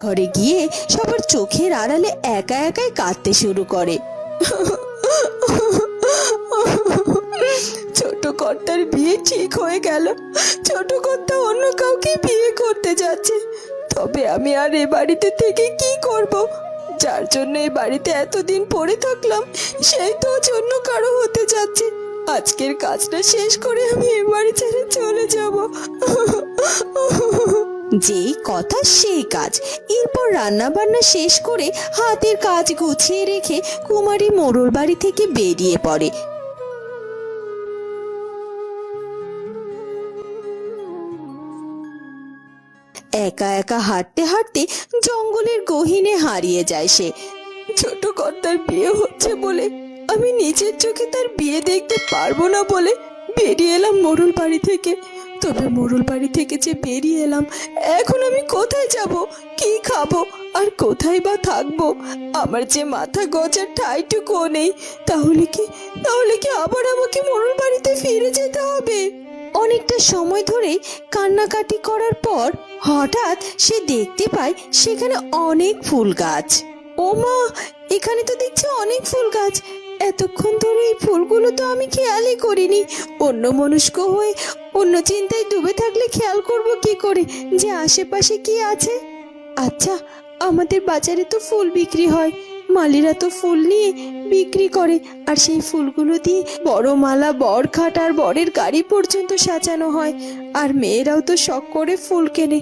ঘরে গিয়ে সবার চোখের আড়ালে একা একাই কাঁদতে শুরু করে। ছোট কর্তার বিয়ে ঠিক হয়ে গেল। ছোট কর্তা অন্য কাউকে বিয়ে করতে যাচ্ছে। তবে আমি আর এ বাড়িতে থেকে কি করব? যার জন্য এই বাড়িতে এতদিন পড়ে থাকলাম সেই তো জন্য কারো হতে যাচ্ছে। আজকের কাজটা শেষ করে আমি এ বাড়ি ছেড়ে চলে যাব। যেই কথা সেই কাজ। এরপর রান্না বান্না শেষ করে হাতের কাজ গুছিয়ে রেখে কুমারী মোড়ল বাড়ি থেকে বেরিয়ে পড়ে। একা একা হাঁটতে হাঁটতে জঙ্গলের গহীনে হারিয়ে যায় সে। ছোট কর্তার বিয়ে হচ্ছে বলে আমি নিজের চোখে তার বিয়ে দেখতে পারবো না বলে বেরিয়ে এলাম মোড়ল বাড়ি থেকে। তবে মোড়ল বাড়ি থেকে যে বেরিয়ে এলাম, এখন আমি কোথায় যাব, কি খাবো আর কোথায় বা থাকবো? আমার যে মাথা গজার ঠাইটুকুও নেই। তাহলে কি আবার আমাকে মোড়ল বাড়িতে ফিরে যেতে হবে? অনেকটা সময় ধরে কান্নাকাটি করার পর হঠাৎ সে দেখতে পায় সেখানে অনেক ফুল গাছ। ও মা, এখানে তো দেখছি অনেক ফুল গাছ। এতক্ষণ ধরে এই ফুলগুলো তো আমি খেয়ালই করিনি। অন্যমনস্ক হয়ে অন্য চিন্তায় ডুবে থাকলে খেয়াল করব কি করে যে আশেপাশে কি আছে? আচ্ছা, আমাদের বাজারে তো ফুল বিক্রি হয়, মালিরা তো ফুল নিয়ে বিক্রি করে, আর সেই ফুলগুলো দিয়ে বড় মালা, বর খাট আর বরের গাড়ি পর্যন্ত সাজানো হয়। আর মেয়েরাও তো শখ করে ফুল কেনে।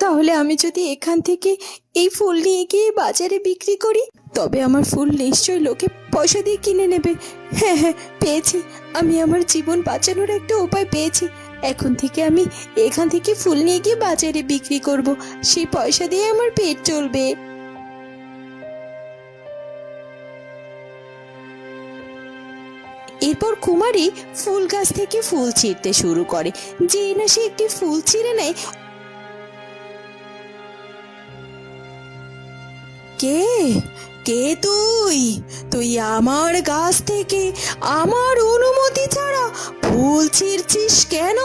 তাহলে আমি যদি এখান থেকে এই ফুল নিয়ে গিয়ে বাজারে বিক্রি করি, তবে আমার ফুল নিশ্চয় লোকে পয়সা দিয়ে কিনে নেবে। হ্যাঁ হ্যাঁ, পেয়েছি। আমি আমার জীবন বাঁচানোর একটা উপায় পেয়েছি। এখন থেকে আমি এখান থেকে ফুল নিয়ে গিয়ে বাজারে বিক্রি করব। সেই পয়সা দিয়ে আমার পেট চলবে। এরপর কুমারী ফুল গাছ থেকে ফুল ছিঁড়তে শুরু করে। যে না সে একটি ফুল ছিঁড়ে নেয়। কে কে তুই? তুই আমার গাছ থেকে আমার অনুমতি ছাড়া ফুল ছিঁড়ছিস কেন?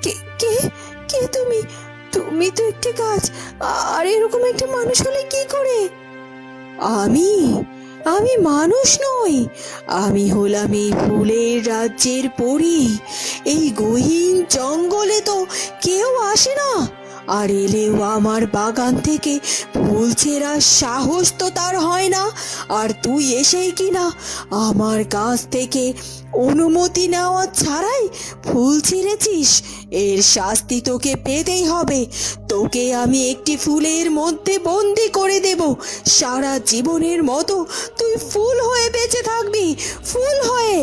কে কে কে তুমি? তুমি তো একটি গাছ, আর এরকম একটা মানুষ হলে কি করে? আমি আমি মানুষ নই। আমি হলাম এই ফুলের রাজ্যের পরী। এই গহীন জঙ্গলে তো কেউ আসে না, আর এলেও আমার বাগান থেকে ফুল ছেঁড়ার সাহস তো তার হয় না। আর তুই এসেই কিনা আমার গাছ থেকে অনুমতি নেওয়া ছাড়াই ফুল ছিঁড়েছিস। এর শাস্তি তোকে পেতেই হবে। তোকে আমি একটি ফুলের মধ্যে বন্দি করে দেব। সারা জীবনের মতো তুই ফুল হয়ে বেঁচে থাকবি, ফুল হয়ে।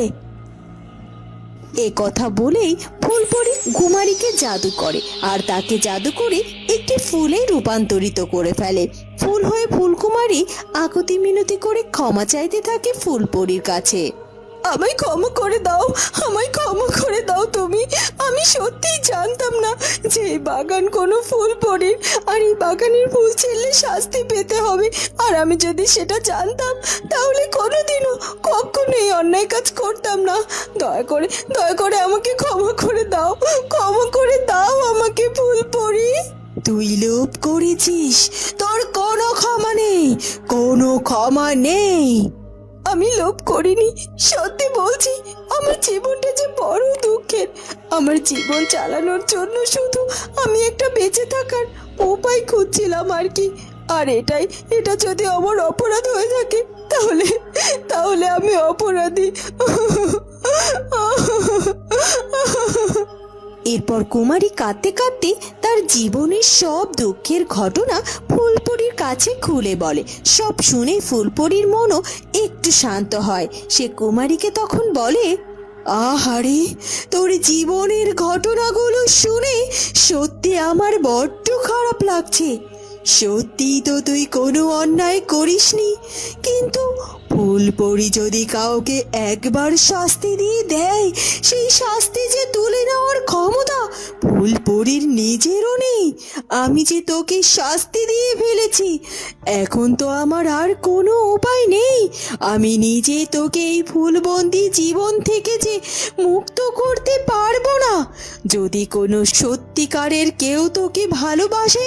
এ কথা বলেই ফুলপরি কুমারীকে জাদু করে, আর তাকে জাদু করে একটি ফুলে রূপান্তরিত করে ফেলে। ফুল হয়ে ফুলকুমারী আকুতি মিনতি করে ক্ষমা চাইতে থাকে ফুলপরির কাছে। আমায় ক্ষমা করে দাও, আমায় ক্ষমা করে দাও তুমি। আমি সত্যিই জানতাম না যে এই বাগান কোনো ফুল পরির, আর এই বাগানের ফুল ছিঁড়লে শাস্তি পেতে হবে। আর আমি যদি সেটা জানতাম তাহলে কোনোদিনও কখনো এই অন্যায় কাজ করতাম না। দয়া করে আমাকে ক্ষমা করে দাও, ক্ষমা করে দাও আমাকে ফুল পরি। তুই লোভ করেছিস, তোর কোনো ক্ষমা নেই, কোনো ক্ষমা নেই। আমি লোভ করিনি, সত্যি বলছি। আমার জীবনটা যে বড় দুঃখের। আমার জীবন চালানোর জন্য শুধু আমি একটা বেঁচে থাকার উপায় খুঁজছিলাম আর কি। আর এটা যদি আমার অপরাধ হয়ে থাকে তাহলে তাহলে আমি অপরাধী। এরপর কুমারী কাঁদতে কাঁদতে তার জীবনের সব দুঃখের ঘটনা ফুলপরির কাছে খুলে বলে। সব শুনে ফুলপরির মনও একটু শান্ত হয়। সে কুমারীকে তখন বলে, আহারে, তোর জীবনের ঘটনাগুলো শুনে সত্যি আমার বড্ড খারাপ লাগছে। সত্যি তো তুই কোনো অন্যায় করিসনি, কিন্তু ফুলপরি যদি কাউকে একবার শাস্তি দিয়ে দেয়, সেই শাস্তি যে তুলে নেওয়ার ক্ষমতা ফুলপরির নিজেরও নেই। আমি যে তোকে শাস্তি দিয়ে ফেলেছি, এখন তো আমার আর কোনো উপায় নেই। আমি নিজে তোকে এই ফুলবন্দি জীবন থেকে যে মুক্ত করতে পারবো না। যদি কোনো সত্যিকারের কেউ তোকে ভালোবাসে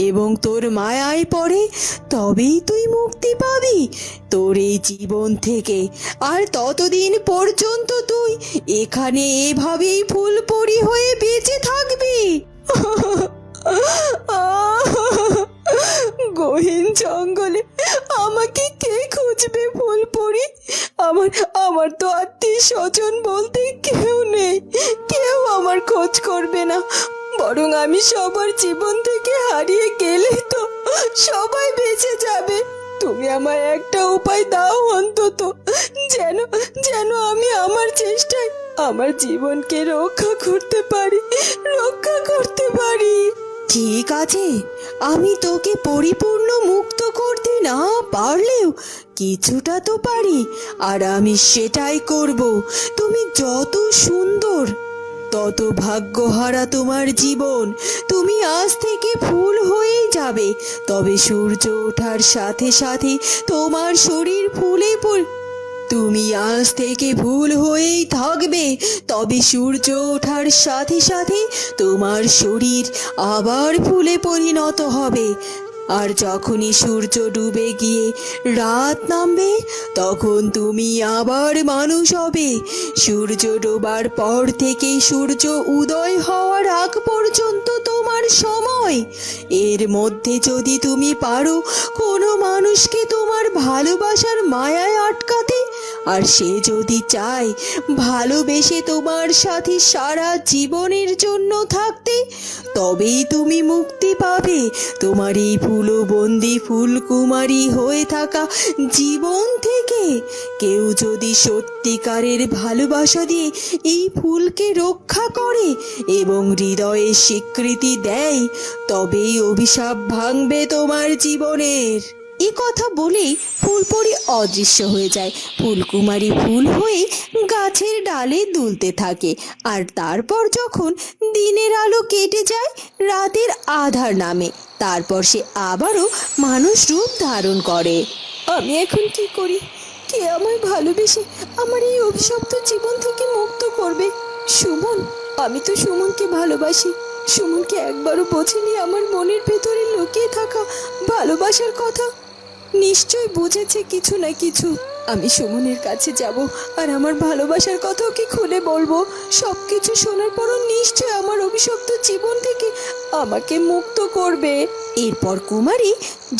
এবং তোর মায়ায় পড়ে, তবেই তুই মুক্তি পাবি তোর এই জীবন থেকে। আর ততদিন পর্যন্ত তুই এখানে এভাবেই ফুলপরি হয়ে বেঁচে থাকবি। গহীন জঙ্গলে আমাকে কে খুঁজবে ফুলপরি? আমার আমার তো আত্মীয় স্বজন বলতে কেউ নেই। কেউ আমার খোঁজ করবে না, বরং আমি সবার জীবন থেকে হারিয়ে গেলে তো সবাই বেঁচে যাবে। তুমি আমার একটা উপায় দাও অন্তত, যেন যেন আমি আমার চেষ্টায় আমার জীবনকে রক্ষা করতে পারি। ঠিক আছে, আমি তোকে পরিপূর্ণ মুক্ত করতে না পারলেও কিছুটা তো পারি, আর আমি সেটাই করব। তুমি যত সুন্দর, তত ভাগ্যহারা তোমার জীবন। তুমি আজ থেকে ফুল হয়েই যাবে, তবে সূর্য ওঠার সাথে সাথে তোমার শরীর ফুলে তুমি আজ থেকে ফুল হয়েই থাকবে, তবে সূর্য ওঠার সাথে সাথে তোমার শরীর আবার ফুলে পরিণত হবে। আর যখনই সূর্য ডুবে গিয়ে রাত নামবে, তখন তুমি আবার মানুষ হবে। সূর্য ডোবার পর থেকে সূর্য উদয় হওয়ার আগ পর্যন্ত তোমার সময়। এর মধ্যে যদি তুমি পারো কোনো মানুষকে তোমার ভালোবাসার মায়ায় আটকাতে, আর সে যদি চায় ভালোবেসে তোমার সাথে সারা জীবনের জন্য থাকতে, তবেই তুমি মুক্তি পাবে তোমার এই ফুলবন্দি ফুলকুমারী হয়ে থাকা জীবন থেকে। কেউ যদি সত্যিকারের ভালোবাসা দিয়ে এই ফুলকে রক্ষা করে এবং হৃদয়ে স্বীকৃতি দেয়, তবেই অভিশাপ ভাঙবে তোমার জীবনের। এ কথা বলেই ফুলপরি অদৃশ্য হয়ে যায়। ফুলকুমারী ফুল হয়ে গাছের ডালে দুলতে থাকে, আর তারপর যখন দিনের আলো কেটে যায়, রাতের আধার নামে, তারপর সে আবারও মানুষ রূপ ধারণ করে। আমি এখন কি করি? কে আমায় ভালোবেসে আমার এই অভিশপ্ত জীবন থেকে মুক্ত করবে? সুমন। আমি তো সুমনকে ভালোবাসি। সুমনকে একবারও বোঝেনি আমার মনের ভেতরে লুকিয়ে থাকা ভালোবাসার কথা। নিশ্চয় বুঝেছে কিছু না কিছু। আমি সুমনের কাছে যাব আর আমার ভালোবাসার কথা ওকে খুলে বলবো। সবকিছু শোনার পরও নিশ্চয় আমার অভিশপ্ত জীবন থেকে আমাকে মুক্ত করবে। এরপর কুমারী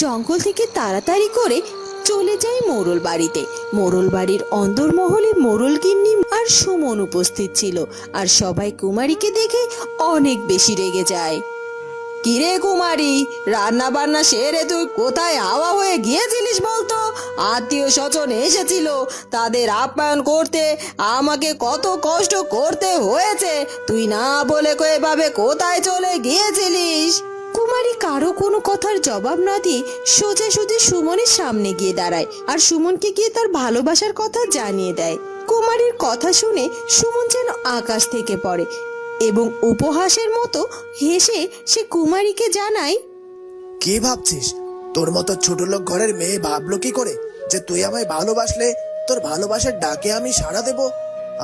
জঙ্গল থেকে তাড়াতাড়ি করে চলে যায় মোড়ল বাড়িতে। মোড়ল বাড়ির অন্দরমহলে মোড়ল গিন্নি আর সুমন উপস্থিত ছিল, আর সবাই কুমারীকে দেখে অনেক বেশি রেগে যায়। কিরে কুমারী, রান্না বান্না সেরে তুই কোথায় হাওয়া হয়ে গিয়েছিলিস বলতো? আত্মীয় স্বজন এসেছিল, তাদের আপ্যায়ন করতে আমাকে কত কষ্ট করতে হয়েছে। তুই না বলে এভাবে কোথায় চলে গিয়েছিলিস? কুমারী কারো কোনো কথার জবাব না দিয়ে সোজাসুজি সুমনের সামনে গিয়ে দাঁড়ায়, আর সুমনকে গিয়ে তার ভালোবাসার কথা জানিয়ে দেয়। কুমারীর কথা শুনে সুমন যেন আকাশ থেকে পড়ে এবং উপহাসের মতো হেসে সে কুমারীকে জানায়, কি ভাবছিস? তোর মতো ছোট লোক ঘরের মেয়ে ভাবলো কি করে যে তুই আমায় ভালোবাসলে তোর ভালোবাসার ডাকে আমি সাড়া দেব?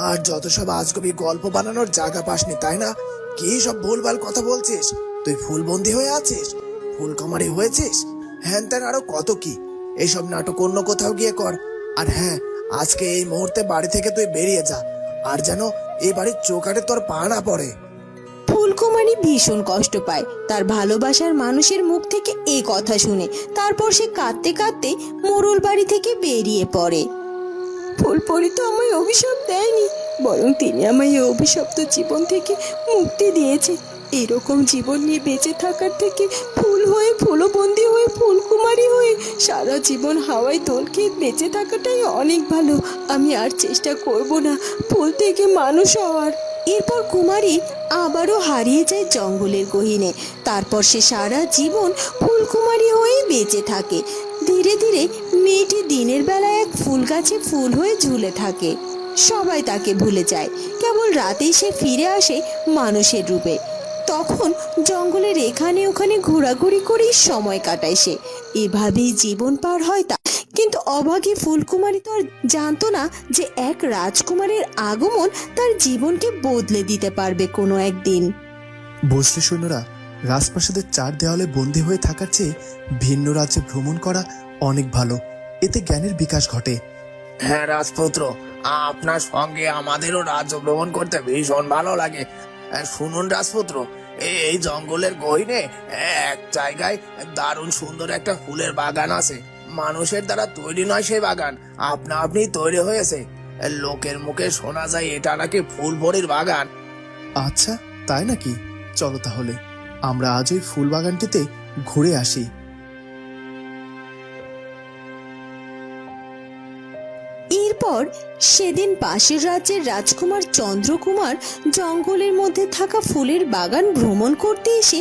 আর যত সব আজগুবি গল্প বানানোর জায়গা পাসনি, তাই না? কি সব ভুলভাল কথা বলছিস? তুই ফুলবন্দি হয়ে আছিস, ফুলকুমারী হয়েছিস, হ্যান ত্যান আরো কত কি। এইসব নাটক অন্য কোথাও গিয়ে কর। আর হ্যাঁ, আজকে এই মুহূর্তে বাড়ি থেকে তুই বেরিয়ে যা, আর যেন এই বাড়ির চৌকাঠে তোর পা না পড়ে। ফুলকুমারী ভীষণ কষ্ট পায় তার ভালোবাসার মানুষের মুখ থেকে এই কথা শুনে। তারপর সে কাঁদতে কাঁদতে মোড়ল বাড়ি থেকে বেরিয়ে পড়ে। ফুলপরি তো আমায় অভিশাপ দেয়নি, বরং তিনি আমায় এই অভিশপ্ত জীবন থেকে মুক্তি দিয়েছে। এরকম জীবন নিয়ে বেঁচে থাকার থেকে ফুল হয়ে ফুলবন্দি হয়ে ফুলকুমারী হয়ে সারা জীবন হাওয়ায় দোল খেয়ে বেঁচে থাকাটাই অনেক ভালো। আমি আর চেষ্টা করব না ফুল থেকে মানুষ হওয়ার। এরপর কুমারী আবারও হারিয়ে যায় জঙ্গলের গহীনে। তারপর সে সারা জীবন ফুলকুমারী হয়ে বেঁচে থাকে। ধীরে ধীরে মেয়েটি দিনের বেলায় এক ফুল গাছে ফুল হয়ে ঝুলে থাকে। সবাই তাকে ভুলে যায়, কেবল রাতেই সে ফিরে আসে মানুষের রূপে। তখন জঙ্গলের এখানে ওখানে ঘোরাঘুরি করেই সময় কাটায় সে। এভাবেই জীবন পার হয় তা। কিন্তু অভাগী ফুলকুমারী তো আর জানতো না যে এক রাজকুমারের আগমন তার জীবনকে বদলে দিতে পারবে কোনো একদিন। বুঝলে সৈন্যরা, রাজপ্রাসাদের চার দেওয়ালে বন্দী হয়ে থাকার চেয়ে ভিন্ন রাজ্যে ভ্রমণ করা অনেক ভালো। এতে জ্ঞানের বিকাশ ঘটে। হ্যাঁ রাজপুত্র, আপনার সঙ্গে আমাদেরও রাজ্য ভ্রমণ করতে ভীষণ ভালো লাগে। শুনুন রাজপুত্র, এই জঙ্গলের গহীনে এক জায়গায় দারুণ সুন্দর একটা ফুলের বাগান আছে। মানুষের দ্বারা তৈরি নয় সেই বাগান, আপনা আপনি তৈরি হয়েছে। লোকের মুখে শোনা যায় এটা নাকি ফুলভরির বাগান। আচ্ছা, তাই নাকি? চলো তাহলে আমরা আজ ওই ফুল বাগানটিতে ঘুরে আসি। এরপর সেদিন পাশের রাজ্যের রাজকুমার চন্দ্রকুমার জঙ্গলের মধ্যে থাকা ফুলের বাগান ভ্রমণ করতে এসে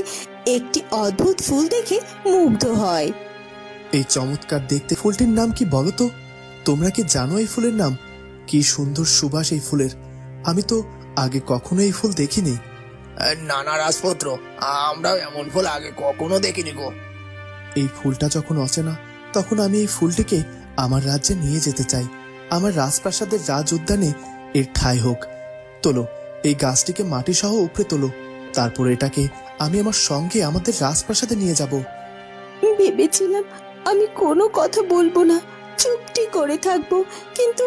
একটি অদ্ভুত ফুল দেখে মুগ্ধ হয়। এই চমৎকার দেখতে ফুলটির নাম কি বলো তো? তোমরা কি জানো এই ফুলের নাম? কি সুন্দর সুবাস এই ফুলের! আমি তো আগে কখনো এই ফুল দেখিনি। না না রাজপুত্র, আমরাও এমন ফুল আগে কখনো দেখিনি গো। এই ফুলটা যখন অচেনা, তখন আমি এই ফুলটিকে আমার রাজ্যে নিয়ে যেতে চাই। আমার রাজপ্রাসাদের রাজ উদ্যানে এর ঠাঁই হোক। তোলো, এই গাছটিকে মাটি সহ উপড়ে তোলো, তারপর এটাকে আমি আমার সঙ্গে আমাদের রাজপ্রাসাদে নিয়ে যাব। ভেবেছিলাম আমি কোনো কথা বলবো না, চুপটি করে থাকবো, কিন্তু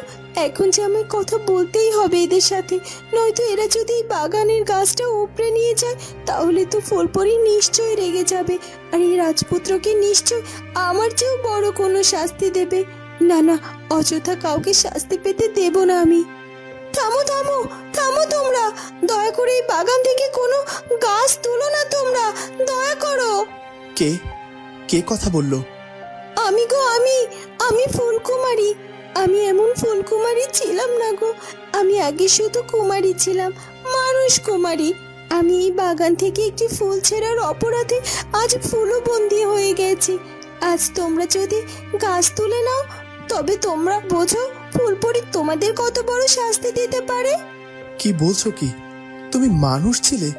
এখন যে আমায় কথা বলতেই হবে এদের সাথে, নয়তো এরা যদি এই বাগানের গাছটা উপড়ে নিয়ে যায় তাহলে তো ফুলপরি নিশ্চয়ই রেগে যাবে, আর এই রাজপুত্রকে নিশ্চয় আমার চেয়েও বড় কোনো শাস্তি দেবে। না না, অযথা কাউকে শাস্তি পেতে দেব না আমি। থামো থামো থামো, তোমরা দয়া করে এই বাগান থেকে কোনো গাছ তুলো না, তোমরা দয়া করো। কে কে কথা বললো? আমি গো, আমি ফুলকুমারী। আমি এমন ফুলকুমারী ছিলাম না গো, আমি আগে শুধু কুমারী ছিলাম, মানুষ কুমারী। আমি এই বাগান থেকে একটি ফুল ছেঁড়ার অপরাধে আজ ফুলও বন্দি হয়ে গেছি। আজ তোমরা যদি গাছ তুলে নাও তবে তোমরা বোঝো ফুলপরি তোমাদের কত বড় শাস্তি দিতে পারে। কি বলছো কি? তুমি মানুষ ছিলে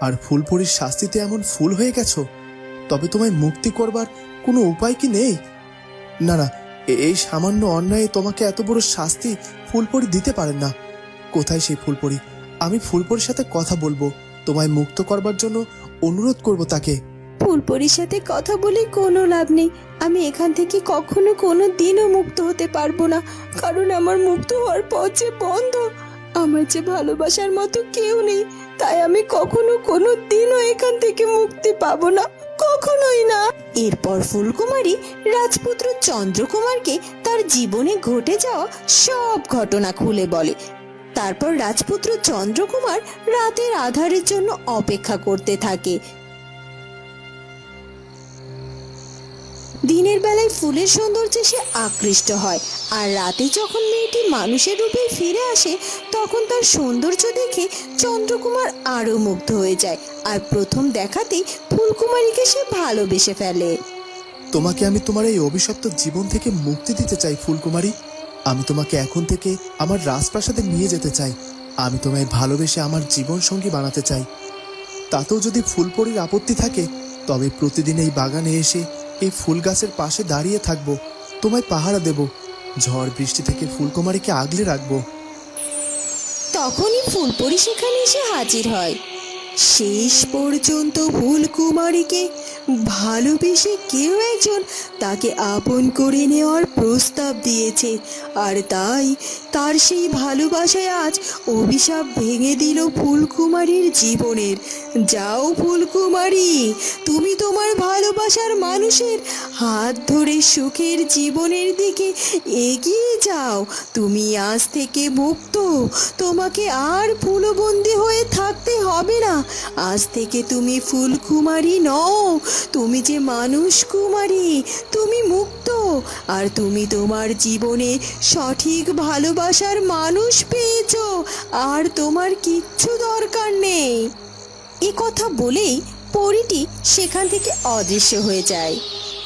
আর ফুলপরির শাস্তিতে এমন ফুল হয়ে গেছো? তবে তোমায় মুক্তি করবার কোনো উপায় কি নেই? না না, এই সামান্য অন্যায়ে তোমাকে এত বড় শাস্তি ফুলপরি দিতে পারেন না। কোথায় সেই ফুলপরি? আমি ফুলপরির সাথে কথা বলবো, তোমায় মুক্ত করবার জন্য অনুরোধ করব তাকে। ফুলপরির সাথে কথা বলে কোনো লাভ নেই। আমি এখান থেকে কখনো কোনো দিনও মুক্ত হতে পারবো না, কারণ আমার মুক্ত হওয়ার পথ যে বন্ধ। আমার যে ভালোবাসার মতো কেউ নেই, তাই আমি কখনো কোনো দিনও এখান থেকে মুক্তি পাবো না, কখনোই না। এরপর ফুলকুমারী রাজপুত্র চন্দ্রকুমারকে তার জীবনে ঘটে যাওয়া সব ঘটনা খুলে বলে। তারপর রাজপুত্র চন্দ্রকুমার রাতের আঁধারের জন্য অপেক্ষা করতে থাকে। দিনের বেলায় ফুলের সৌন্দর্যে সে আকৃষ্ট হয়, আর রাতে যখন মেয়েটি মানুষের রূপে ফিরে আসে তখন তার সৌন্দর্য দেখে চন্দ্রকুমার আরো মুগ্ধ হয়ে যায়, আর প্রথম দেখাতেই ফুলকুমারীকে সে ভালোবেসে ফেলে। তোমাকে আমি তোমার এই অভিশপ্ত জীবন থেকে মুক্তি দিতে চাই ফুলকুমারী। আমি তোমাকে এখন থেকে আমার রাজপ্রাসাদে নিয়ে যেতে চাই। আমি তোমায় ভালোবেসে আমার জীবন সঙ্গী বানাতে চাই। তাতেও যদি ফুলপরির আপত্তি থাকে তবে প্রতিদিন এই বাগানে এসে এই ফুল গাছের পাশে দাঁড়িয়ে থাকবো, তোমায় পাহারা দেব, ঝড় বৃষ্টি থেকে ফুলকুমারীকে আগলে রাখবো। তখনই ফুলপরি সেখানে এসে হাজির হয়। শেষ পর্যন্ত ফুলকুমারীকে ভালোবেসে কেউ একজন তাকে আপন করে নেওয়ার প্রস্তাব দিয়েছে, আর তাই তার সেই ভালোবাসায় আজ অভিশাপ ভেঙে দিল ফুলকুমারীর জীবনের। যাও ফুলকুমারী, তুমি তোমার ভালোবাসার মানুষের হাত ধরে সুখের জীবনের দিকে এগিয়ে যাও। তুমি আজ থেকে মুক্ত, তোমাকে আর ফুলবন্দি হয়ে থাকতে হবে না। আজ থেকে তুমি ফুলকুমারী নও, তুমি যে মানুষ কুমারী। তুমি মুক্ত, আর তুমি তোমার জীবনে সঠিক ভালোবাসার মানুষ পেয়েছো, আর তোমার কিচ্ছু দরকার নেই। এ কথা বলেই পরীটি সেখান থেকে অদৃশ্য হয়ে যায়।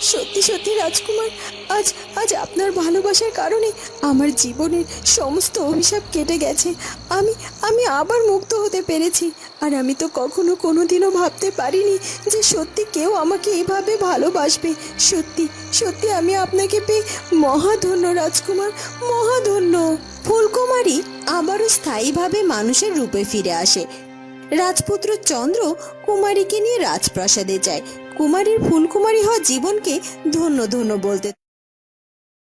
সত্যি সত্যি রাজকুমার, আজ আজ আপনার ভালোবাসার কারণে আমার জীবনের সমস্ত অভিশাপ কেটে গেছে। আমি আমি আবার মুক্ত হতে পেরেছি। আর আমি তো কখনো কোনোদিনও ভাবতে পারিনি যে সত্যি কেউ আমাকে এভাবে ভালোবাসবে। সত্যি সত্যি আমি আপনাকে পেয়ে মহাধন্য রাজকুমার, মহাধন্য। ফুলকুমারী আবারও স্থায়ীভাবে মানুষের রূপে ফিরে আসে। রাজপুত্র চন্দ্র কুমারীকে নিয়ে রাজপ্রাসাদে যায়। কুমারীর ফুলকুমারী হওয়া জীবনকে ধন্য ধন্য বলতে